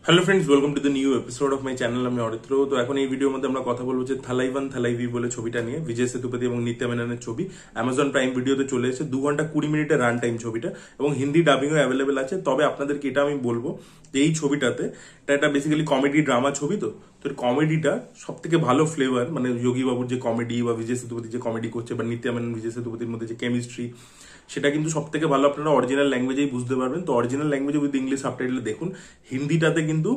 Hello friends, welcome to the new episode of my channel. আমি অরিত্র। তো এখন এই ভিডিওর মধ্যে আমরা কথা বলবো যে থালাইভান থালাইভি বলে ছবিটা নিয়ে, বিজয় সেতুপতি এবং নিত্যা মেননের ছবি। অ্যামাজন প্রাইম ভিডিওতে চলে এসেছে। 2 ঘন্টা 20 মিনিটের রান টাইম ছবিটা, এবং হিন্দি ডাবিংও অ্যাভেলেবেল আছে। তবে আপনাদেরকে এটা আমি বলবো যে এই ছবিটাতে এটা বেসিক্যালি কমেডি ড্রামা ছবি। তো কমেডিটা সব থেকে ভালো ফ্লেভার, মানে যোগী বাবুর যে কমেডি বা বিজয় সেতুপতি যে কমেডি করছে বা নিত্যা মেনন বিজয় সেতুপতির মধ্যে যে কেমিস্ট্রি, সেটা কিন্তু সব থেকে ভালো আপনারা অরিজিনাল ল্যাঙ্গুয়েজেই বুঝতে পারবেন। তো অরিজিনাল ল্যাঙ্গুয়েজে উইথ ইংলিশ সাবটাইটেল দেখুন। হিন্দিটাতে কিন্তু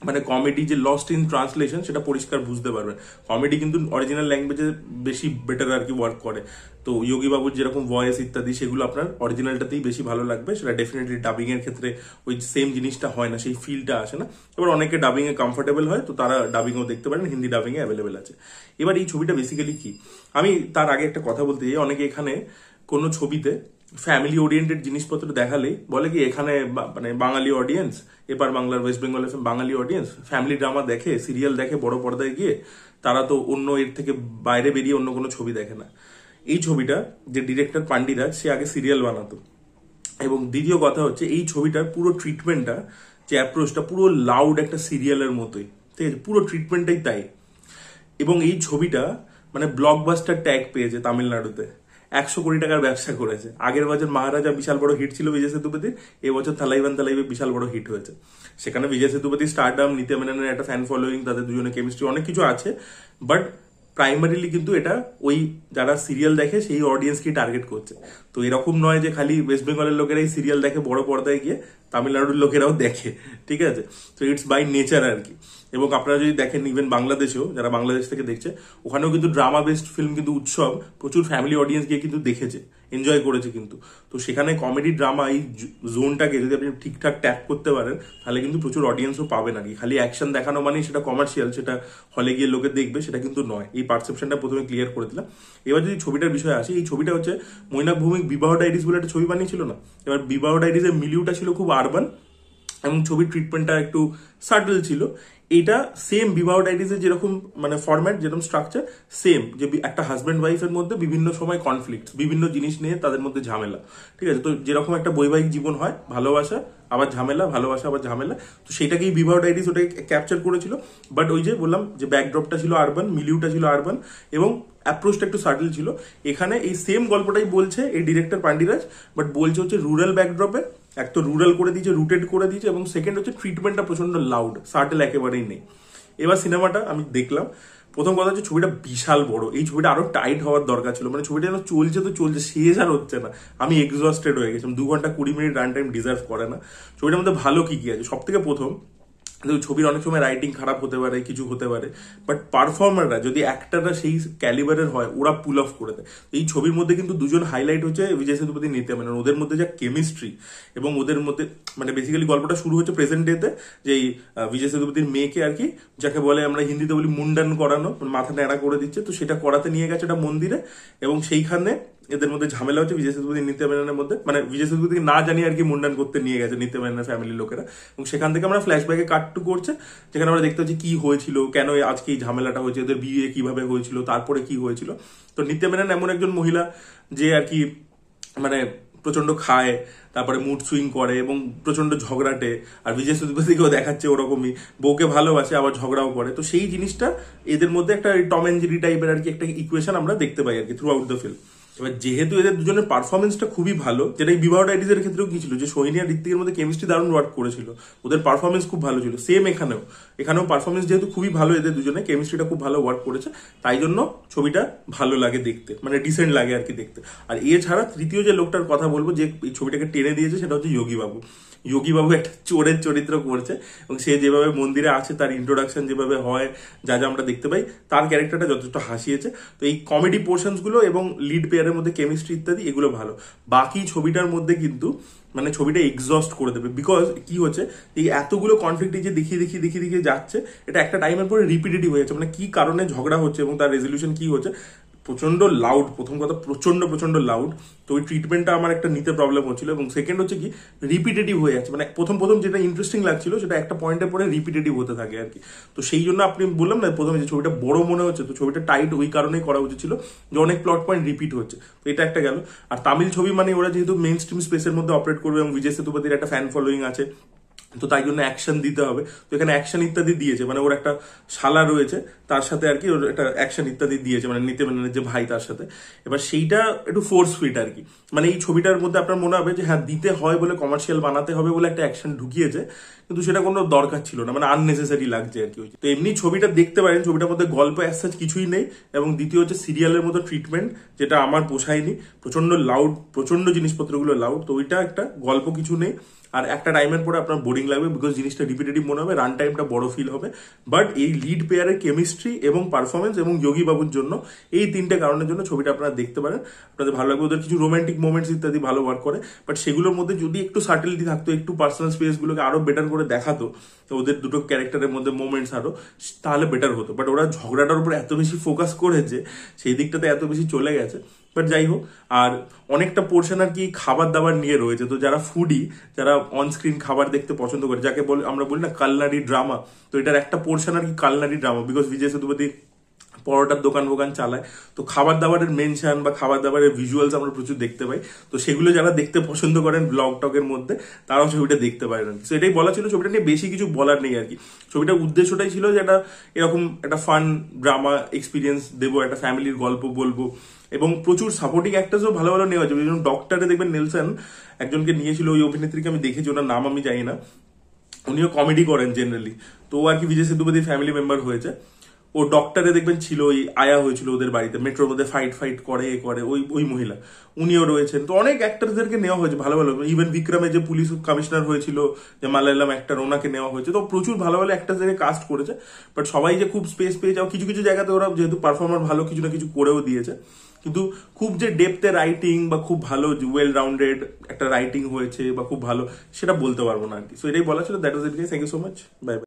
মানে কমেডি যে লস্ট ইন ট্রান্সলেশন সেটা পরিষ্কার বুঝতে পারবেন। কমেডি কিন্তু অরিজিনাল ল্যাঙ্গুয়েজে বেশি বেটার আর কি ওয়ার্ক করে। তো যোগী বাবুর যেরকম ভয়েস ইত্যাদি সেগুলো আপনার অরিজিনালটাতেই বেশি ভালো লাগবে। সেটা ডেফিনেটলি ডাবিং এর ক্ষেত্রে ওই সেম জিনিসটা হয় না, সেই ফিলটা আসে না। এবার অনেকে ডাবিং এ কমফোর্টেবল হয়, তো তারা ডাবিংও দেখতে পারেন, হিন্দি ডাবিং এ অ্যাভেলেবেল আছে। এবার এই ছবিটা বেসিক্যালি কি, আমি তার আগে একটা কথা বলতে চাই। অনেকে এখানে কোনো ছবিতে ফ্যামিলি ওরিয়েন্টেড জিনিসপত্র দেখালেই বলে কি এখানে মানে বাঙালি অডিয়েন্স, এপার বাংলার ওয়েস্ট বেঙ্গল এফএম বাঙালি অডিয়েন্স ফ্যামিলি ড্রামা দেখে, সিরিয়াল দেখে বড় পর্দায় গিয়ে, তারা তো অন্য এর থেকে বাইরে বেরিয়ে অন্য কোনো ছবি দেখে না। এই ছবিটা যে ডিরেক্টর পান্ডিরাজ, সে আগে সিরিয়াল বানাতো। এবং দ্বিতীয় কথা হচ্ছে এই ছবিটার পুরো ট্রিটমেন্টটা, যে অ্যাপ্রোচটা পুরো লাউড একটা সিরিয়ালের মতোই, ঠিক আছে, পুরো ট্রিটমেন্টটাই তাই। এবং এই ছবিটা মানে ব্লকবাস্টার ট্যাগ পেয়েছে তামিলনাড়ুতে। 100 কোটি টাকার ব্যবসা করেছে। আগের বছর মহারাজা বিশাল বড় হিট ছিল বিজয় সেতুপতির, এবছর থালাইভান থালাইভি বিশাল বড় হিট হয়েছে। সেখানে বিজয় সেতুপতি স্টারডাম, নিত্যা মেননের একটা ফ্যান ফলোয়িং, তাদের দুজনে কেমিস্ট্রি অনেক কিছু আছে। বাট প্রাইমারিলি কিন্তু এটা ওই যারা সিরিয়াল দেখে সেই অডিয়েন্সকে টার্গেট করছে। তো এরকম নয় যে খালি ওয়েস্ট বেঙ্গলের লোকেরাই সিরিয়াল দেখে বড় পর্দায় গিয়ে, তামিলনাড়ুর লোকেরাও দেখে, ঠিক আছে। তো ইটস বাই নেচার আর কি। এবং আপনারা যদি দেখেন ইভেন বাংলাদেশেও, যারা বাংলাদেশ থেকে দেখছে, ওখানেও কিন্তু ড্রামা বেসড ফিল্ম কিন্তু উৎসব প্রচুর ফ্যামিলি অডিয়েন্স গিয়ে কিন্তু দেখেছে, এনজয় করেছে কিন্তু। তো সেখানে কমেডি ড্রামা এই জোনটাকে যদি আপনি ঠিকঠাক ট্যাপ করতে পারেন, তাহলে কিন্তু প্রচুর অডিয়েন্সও পাবেন আর কি। খালি অ্যাকশন দেখানো মানেই সেটা কমার্শিয়াল, সেটা হলে গিয়ে লোকে দেখবে, সেটা কিন্তু নয়। এই পারসেপশনটা প্রথমে ক্লিয়ার করে দিলাম। এবার যদি ছবিটার বিষয়ে আসি, এই ছবিটা হচ্ছে মৈনাক ভৌমিক বিবাহ ডায়েরিজ বলে একটা ছবি বানিয়েছিল না। এবার বিবাহ ডায়েরিজের মিলিউটা ছিল খুব আরবান, এবং ছবির ট্রিটমেন্টটা একটু সাটল ছিল। এটা সেম বিবাহ ডায়েরিজের যেরকম মানে ফরম্যাট, যেরকম স্ট্রাকচার, সেম যে একটা হাজব্যান্ড ওয়াইফের মধ্যে বিভিন্ন সময় কনফ্লিক্ট, বিভিন্ন জিনিস নিয়ে তাদের মধ্যে ঝামেলা, ঠিক আছে। তো যেরকম একটা বৈবাহিক জীবন হয়, ভালোবাসা আবার ঝামেলা, ভালোবাসা আবার ঝামেলা, তো সেটাকেই বিবাহ ডায়েরিজ ওটাকে ক্যাপচার করেছিল। বাট ওই যে বললাম যে ব্যাকড্রপটা ছিল আরবান, মিলিউটা ছিল আরবান, এবং অ্যাপ্রোচটা একটু সাটল ছিল। এখানে এই সেম গল্পটাই বলছে এই ডিরেক্টর পান্ডিরাজ, বাট বলছে হচ্ছে রুরাল ব্যাকড্রপে। এক তো রুরাল করে দিয়েছে, রুটেড করে দিয়েছে, এবং সেকেন্ড হচ্ছে ট্রিটমেন্টটা প্রচন্ড লাউড, সাটেল একেবারেই নেই। এবার সিনেমাটা আমি দেখলাম। প্রথম কথা হচ্ছে ছবিটা বিশাল বড়, এই ছবিটা আরো টাইট হওয়ার দরকার ছিল। মানে ছবিটা যেন চলছে তো চলছে, শেষ আর হচ্ছে না। আমি এক্সস্টেড হয়ে গেছিলাম। 2 ঘন্টা 20 মিনিট রান টাইম ডিজার্ভ করে না। ছবিটার মধ্যে ভালো কি কি আছে, সব থেকে প্রথম, ছবির অনেক সময় রাইটিং খারাপ হতে পারে, কিছু হতে পারে, বাট পারফর্মাররা যদি অ্যাক্টাররা সেই ক্যালিবারের হয়, ওরা পুল অফ করে দেয়। এই ছবির মধ্যে কিন্তু দুজন হাইলাইট হচ্ছে বিজয় সেতুপতি, নিত্যা মেনন। ওদের মধ্যে যা কেমিস্ট্রি, এবং ওদের মধ্যে মানে বেসিক্যালি গল্পটা শুরু হচ্ছে প্রেজেন্ট ডেতে, যে এই বিজয় সেতুপতির মেয়েকে আর কি, যাকে বলে আমরা হিন্দিতে বলি মুন্ডান করানো, মাথা ন্যাড়া করে দিচ্ছে। তো সেটা করাতে নিয়ে গেছে একটা মন্দিরে, এবং সেইখানে এদের মধ্যে ঝামেলা হচ্ছে বিজয় সেতুপতি নিত্যা মেননের মধ্যে। মানে বিজয় সেতুপতিকে না জানিয়ে আর কি মুন্ডান করতে নিয়ে গেছে নিত্যা মেননের ফ্যামিলির লোকেরা। এবং সেখান থেকে আমরা ফ্ল্যাশব্যাকে কাটটু করছে, যেখানে আমরা দেখতে পাচ্ছি কি হয়েছিল, কেন আজকে এই ঝামেলাটা হয়েছে, এদের বিয়ে কিভাবে হয়েছিল, তারপরে কি হয়েছিল। তো নিত্যা মেনন এমন একজন মহিলা যে আর কি মানে প্রচন্ড খায়, তারপরে মুড সুইং করে, এবং প্রচন্ড ঝগড়াটে। আর বিজয় সেতুপতিকেও দেখাচ্ছে ওরকমই, বউকে ভালোবাসে আবার ঝগড়াও করে। তো সেই জিনিসটা এদের মধ্যে একটা টম এন্ড জেরি টাইপের আর কি একটা ইকুয়েশন আমরা দেখতে পাই আর কি থ্রু আউট দ্য ফিল্ম। এবার যেহেতু এদের দুজনের পারফরমেন্সটা খুবই ভালো, যেটা এই বিবাহ ডায়েরিজের ক্ষেত্রেও কি ছিল, যে সোহিনী আর ঋত্বিকের মধ্যে কেমিস্ট্রি দারুণ ওয়ার্ক করেছিল, ওদের পারফরমেন্স খুব ভালো ছিল। সেম এখানেও পারফরমেন্স যেহেতু খুবই ভালো, এদের দুজনে কেমিস্ট্রিটা খুব ভালো ওয়ার্ক করেছে, তাই জন্য ছবিটা ভালো লাগে দেখতে, মানে ডিসেন্ট লাগে আর কি দেখতে। আর এছাড়া তৃতীয় যে লোকটার কথা বলবো, যে এই ছবিটাকে টেনে দিয়েছে, সেটা হচ্ছে যোগী বাবু। যোগী বাবু একটা চোরের চরিত্র করছে, এবং সে যেভাবে মন্দিরে আছে, তার ইন্ট্রোডাকশন যেভাবে হয়, যা যা আমরা দেখতে পাই, তার ক্যারেক্টারটা যথেষ্ট হাসিয়েছে। তো এই কমেডি পোর্শনস গুলো এবং লিড পেয়ারের মধ্যে কেমিস্ট্রি ইত্যাদি এগুলো ভালো। বাকি ছবিটার মধ্যে কিন্তু মানে ছবিটা এক্সস্ট করে দেবে। বিকজ কি হচ্ছে, এই এতগুলো কনফ্লিক্ট যে দেখিয়ে দেখিয়ে দেখিয়ে দেখিয়ে যাচ্ছে, এটা একটা টাইমের পরে রিপিটেটিভ হয়ে যাচ্ছে। মানে কি কারণে ঝগড়া হচ্ছে এবং তার রেজলিউশন কি হচ্ছে, প্রচন্ড লাউড। প্রথম কথা প্রচন্ড প্রচন্ড লাউড। তো ওই ট্রিটমেন্টটা আমার একটা নিতে প্রবলেম হচ্ছিল। এবং সেকেন্ড হচ্ছে কি, রিপিটেটিভ হয়ে যাচ্ছে। মানে প্রথম প্রথম যেটা ইন্টারেস্টিং লাগছিল, সেটা একটা পয়েন্টের পরে রিপিটেটিভ হতে থাকে আর কি। তো সেই জন্য আপনি বললাম না প্রথমে যে ছবিটা বড় মনে হচ্ছে, তো ছবিটা টাইট ওই কারণেই করা উচিত ছিল, যে অনেক প্লট পয়েন্ট রিপিট হচ্ছে। তো এটা একটা গেল। আর তামিল ছবি মানে ওরা যেহেতু মেইন স্ট্রিম স্পেসের মধ্যে অপারেট করবে, এবং বিজয় সেতুপতির একটা ফ্যান ফলোয়িং আছে, তো তাই জন্য অ্যাকশন দিতে হবে। তো এখানে অ্যাকশন ইত্যাদি দিয়েছে, মানে ওর একটা শালা রয়েছে তার সাথে আর কি, ওর একটা অ্যাকশন ইত্যাদি দিয়েছে, মানে নিতে মেননের যে ভাই তার সাথে। এবার সেইটা একটু ফোর্স ফিট আর কি, মানে এই ছবিটার মধ্যে আপনার মনে হবে যে হ্যাঁ দিতে হয় বলে, কমার্শিয়াল বানাতে হবে বলে একটা অ্যাকশন ঢুকিয়েছে, কিন্তু সেটা কোনো দরকার ছিল না, মানে আননেসেসারি লাগছে আর কি। তো এমনি ছবিটা দেখতে পারেন, ছবিটার মধ্যে গল্প অ্যাজ কিছুই নেই, এবং দ্বিতীয় হচ্ছে সিরিয়ালের মতো ট্রিটমেন্ট, যেটা আমার পোষায়নি। প্রচন্ড লাউড, প্রচন্ড জিনিসপত্রগুলো লাউড, তো ওইটা একটা গল্প কিছু নেই। আর একটা টাইমের পরে আপনার বোরিং লাগবে, বিকজ জিনিসটা রিপিটেটিভ মনে হবে, রান টাইমটা বড় ফিল হবে। বাট এই লিড পেয়ারের কেমিস্ট্রি এবং পারফরমেন্স এবং যোগী বাবুর জন্য, এই তিনটে কারণের জন্য ছবিটা আপনারা দেখতে পারেন, আপনাদের ভালো লাগবে। ওদের কিছু রোমান্টিক মোমেন্টস ইত্যাদি ভালো ওয়ার্ক করে, বাট সেগুলোর মধ্যে যদি একটু সাটেলিটি থাকতো, একটু পার্সোনাল স্পেসগুলোকে আরো বেটার করে দেখাতো, তো ওদের দুটো ক্যারেক্টারের মধ্যে মোমেন্টস আরো, তাহলে বেটার হতো। বাট ওরা ঝগড়াটার উপর এত বেশি ফোকাস করেছে, সেই দিকটাতে এত বেশি চলে গেছে। বাট যাই হোক, আর অনেকটা পোর্শন আর কি খাবার দাবার নিয়ে রয়েছে। তো যারা ফুডি, যারা অন স্ক্রিন খাবার দেখতে পছন্দ করে, যাকে আমরা বলি না কালনারি ড্রামা, তো এটার একটা পোর্শন আর কি কালনারি ড্রামা, বিকজ বিজয় সেতুপতি পরোটার দোকান ফোকান চালায়। তো খাবার দাবারের মেনশন বা খাবার দাবারের ভিজুয়ালস আমরা প্রচুর দেখতে পাই। তো সেগুলো যারা দেখতে পছন্দ করেন ব্লগ টকের মধ্যে, তারাও ছবিটা দেখতে পারেন। তো এটাই বলা ছিল, ছবিটা নিয়ে বেশি কিছু বলার নেই আর কি। ছবিটার উদ্দেশ্যটাই ছিল যে একটা এরকম একটা ফান ড্রামা এক্সপিরিয়েন্স দেবো, একটা ফ্যামিলির গল্প বলবো, এবং প্রচুর সাপোর্টিং অ্যাক্টার্সও ভালো ভালো নেওয়া হয়েছে। যেমন ডক্টরে দেখবেন নেলসন একজনকে নিয়েছিল, ওই অভিনেত্রীকে আমি দেখেছি, ওনার নাম আমি জানি না, উনিও কমেডি করেন জেনারেলি। তো ও আর কি বিজয় সেতুপতির ফ্যামিলি মেম্বার হয়েছে। ও ডক্টরে দেখবেন ছিল, ওই আয়া হয়েছিল ওদের বাড়িতে, মেট্রোর মধ্যে ফাইট করে ওই ওই মহিলা, উনিও রয়েছেন। তো অনেক অ্যাক্টারদেরকে নেওয়া হয়েছে ভালো ভালো, ইভেন বিক্রমে যে পুলিশ কমিশনার হয়েছিল, যে মালায়ালাম অ্যাক্টার, ওনাকে নেওয়া হয়েছে। তো প্রচুর ভালো ভালো অ্যাক্টারদেরকে কাস্ট করেছে। বাট সবাই যে খুব স্পেস পেয়ে যাও, কিছু কিছু জায়গাতে ওরা যেহেতু পারফর্মার ভালো, কিছু না কিছু করেও দিয়েছে। কিন্তু খুব যে ডেপথে রাইটিং বা খুব ভালো ওয়েল রাউন্ডেড একটা রাইটিং হয়েছে বা খুব ভালো, সেটা বলতে পারবো না আর কি। সো এটাই বলা ছিল। That was it guys, thank you so much, bye by.